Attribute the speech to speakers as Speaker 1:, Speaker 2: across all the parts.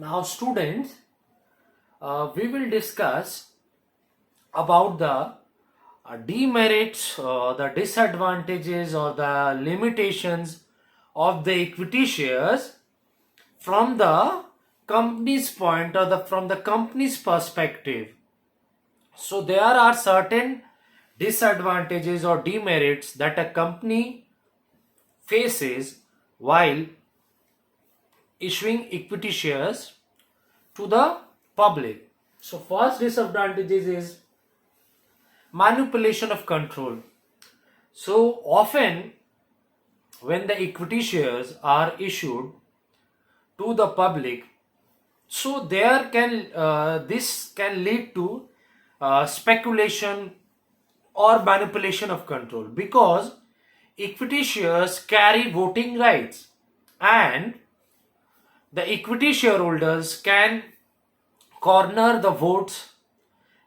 Speaker 1: Now, students, we will discuss about the demerits, the disadvantages, or the limitations of the equity shares from the company's point or from the company's perspective. So, there are certain disadvantages or demerits that a company faces while issuing equity shares to the public. So, first disadvantages is manipulation of control. So often, when the equity shares are issued to the public, so there can this can lead to speculation or manipulation of control, because equity shares carry voting rights and the equity shareholders can corner the votes.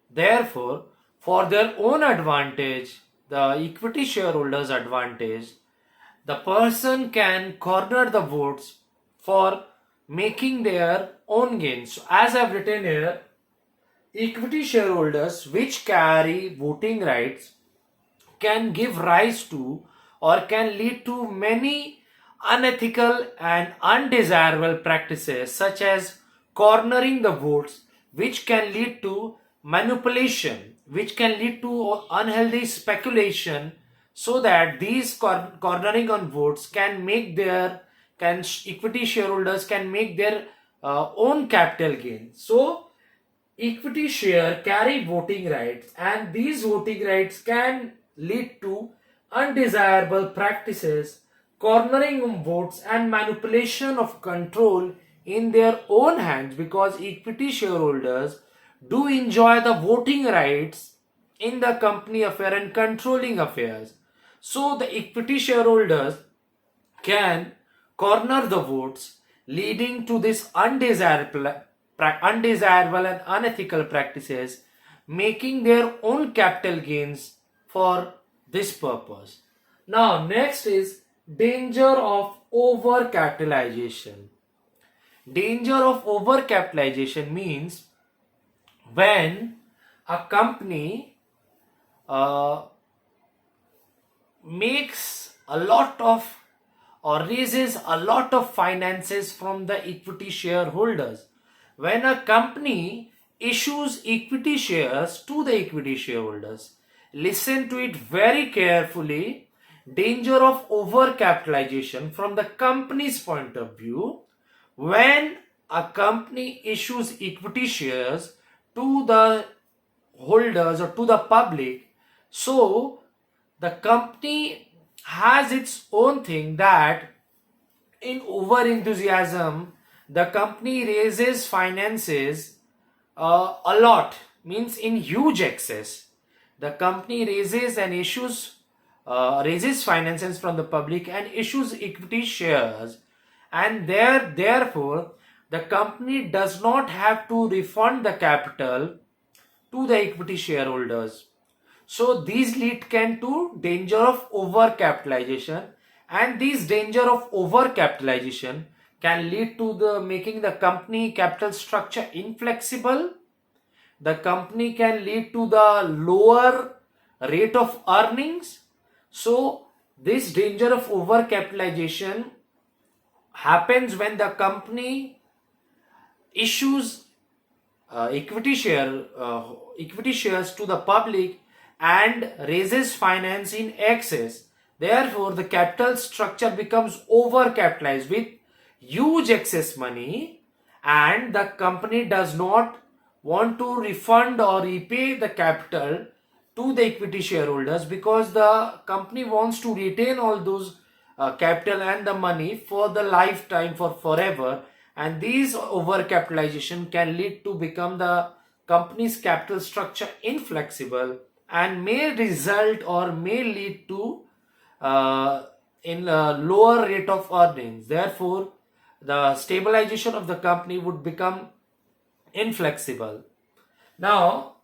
Speaker 1: Therefore, for their own advantage, the equity shareholders' advantage, the person can corner the votes for making their own gains. So, as I've written here, equity shareholders which carry voting rights can give rise to or can lead to many unethical and undesirable practices, such as cornering the votes, which can lead to manipulation, which can lead to unhealthy speculation, so that these cornering on votes can make their can equity shareholders can make their own capital gain. So equity share carry voting rights, and these voting rights can lead to undesirable practices, cornering of votes, and manipulation of control in their own hands, because equity shareholders do enjoy the voting rights in the company affair and controlling affairs. So the equity shareholders can corner the votes, leading to this undesirable and unethical practices, making their own capital gains for this purpose. Now, next is danger of overcapitalization. Danger of overcapitalization means when a company uh, makes a lot of or raises a lot of finances from the equity shareholders. When a company issues equity shares to the equity shareholders, listen to it very carefully. Danger of overcapitalization from the company's point of view: when a company issues equity shares to the holders or to the public, so the company has its own thing that in over enthusiasm the company raises finances a lot, means in huge excess. The company raises and issues raises finances from the public and issues equity shares, and therefore the company does not have to refund the capital to the equity shareholders. So these lead can to danger of overcapitalization, and this danger of overcapitalization can lead to the making the company capital structure inflexible. The company can lead to the lower rate of earnings. So this danger of overcapitalization happens when the company issues equity shares to the public and raises finance in excess. Therefore, the capital structure becomes overcapitalized with huge excess money, and the company does not want to refund or repay the capital to the equity shareholders, because the company wants to retain all those capital and the money for the lifetime, for forever. And these overcapitalization can lead to become the company's capital structure inflexible and may result or may lead to in a lower rate of earnings. Therefore, the stabilization of the company would become inflexible. Now,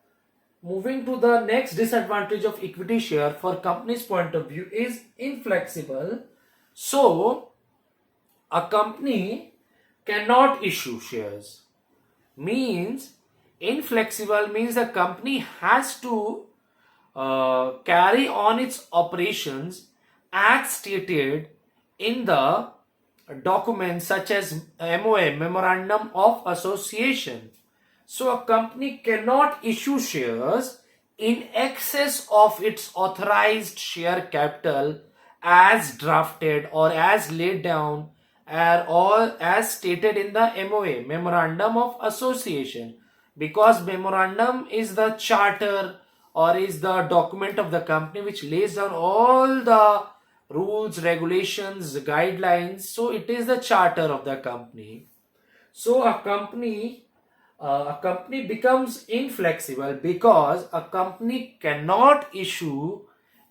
Speaker 1: moving to the next disadvantage of equity share for company's point of view is inflexible. So, a company cannot issue shares means inflexible means the company has to carry on its operations as stated in the documents such as MOA, Memorandum of Association. So a company cannot issue shares in excess of its authorized share capital as drafted or as laid down or as stated in the MOA, Memorandum of Association, because memorandum is the charter or is the document of the company which lays down all the rules, regulations, guidelines. So it is the charter of the company. So a company becomes inflexible because a company cannot issue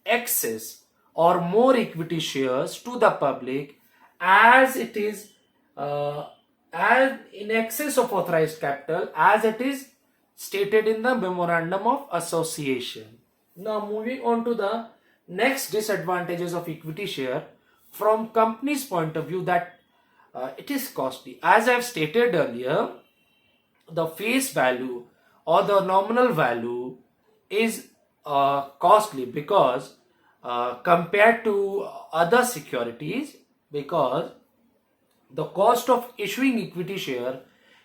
Speaker 1: excess or more equity shares to the public as it is as in excess of authorized capital as it is stated in the Memorandum of Association. Now moving on to the next disadvantages of equity share from company's point of view, that it is costly. As I have stated earlier, the face value or the nominal value is costly because compared to other securities, because the cost of issuing equity share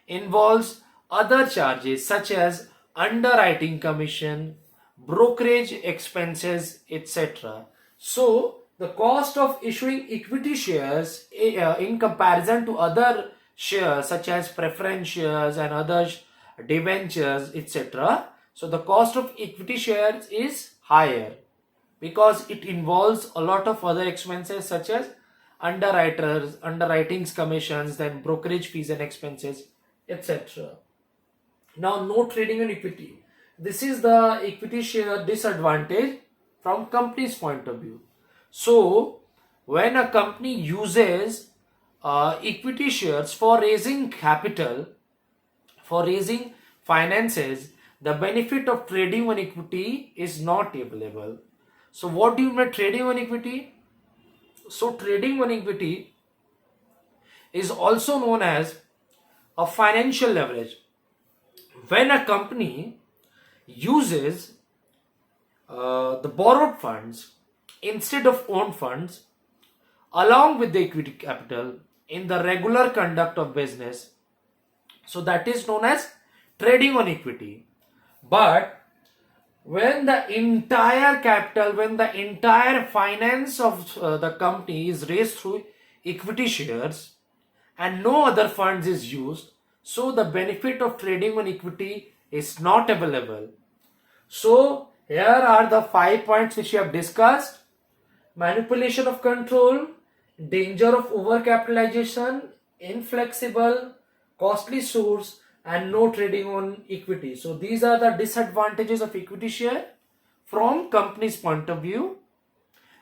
Speaker 1: involves other charges such as underwriting commission, brokerage expenses, etc. So, the cost of issuing equity shares in comparison to other shares such as preference shares and other debentures, etc. So, the cost of equity shares is higher because it involves a lot of other expenses such as underwritings commissions, then brokerage fees and expenses, etc. Now, no trading on equity. This is the equity share disadvantage from company's point of view. So, when a company uses equity shares for raising capital, for raising finances, the benefit of trading on equity is not available. So, what do you mean by trading on equity? So, trading on equity is also known as a financial leverage. When a company uses the borrowed funds instead of own funds along with the equity capital in the regular conduct of business, so that is known as trading on equity. But when the entire capital, when the entire finance of the company is raised through equity shares and no other funds is used, so the benefit of trading on equity is not available. So here are the 5 points which we have discussed: manipulation of control, danger of overcapitalization, inflexible, costly source, and no trading on equity. So these are the disadvantages of equity share from company's point of view.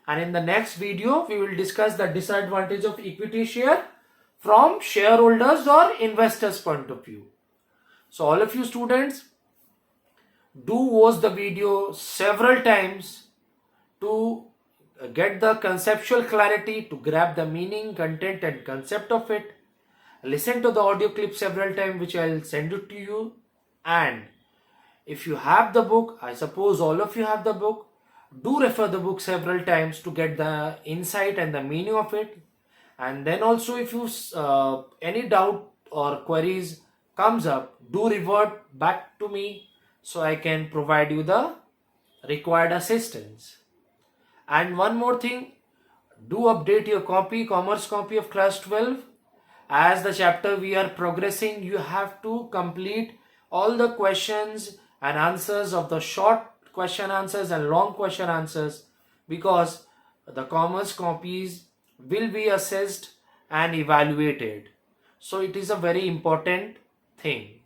Speaker 1: And in the next video, we will discuss the disadvantage of equity share from shareholders or investors point of view. So all of you students, do watch the video several times to get the conceptual clarity, to grab the meaning, content and concept of it. Listen to the audio clip several times which I'll send it to you. And if you have the book, I suppose all of you have the book, do refer the book several times to get the insight and the meaning of it. And then also if you any doubt or queries comes up, do revert back to me so I can provide you the required assistance. And one more thing, do update your copy, commerce copy of class 12. As the chapter we are progressing, you have to complete all the questions and answers of the short question answers and long question answers, because the commerce copies will be assessed and evaluated. So it is a very important thing.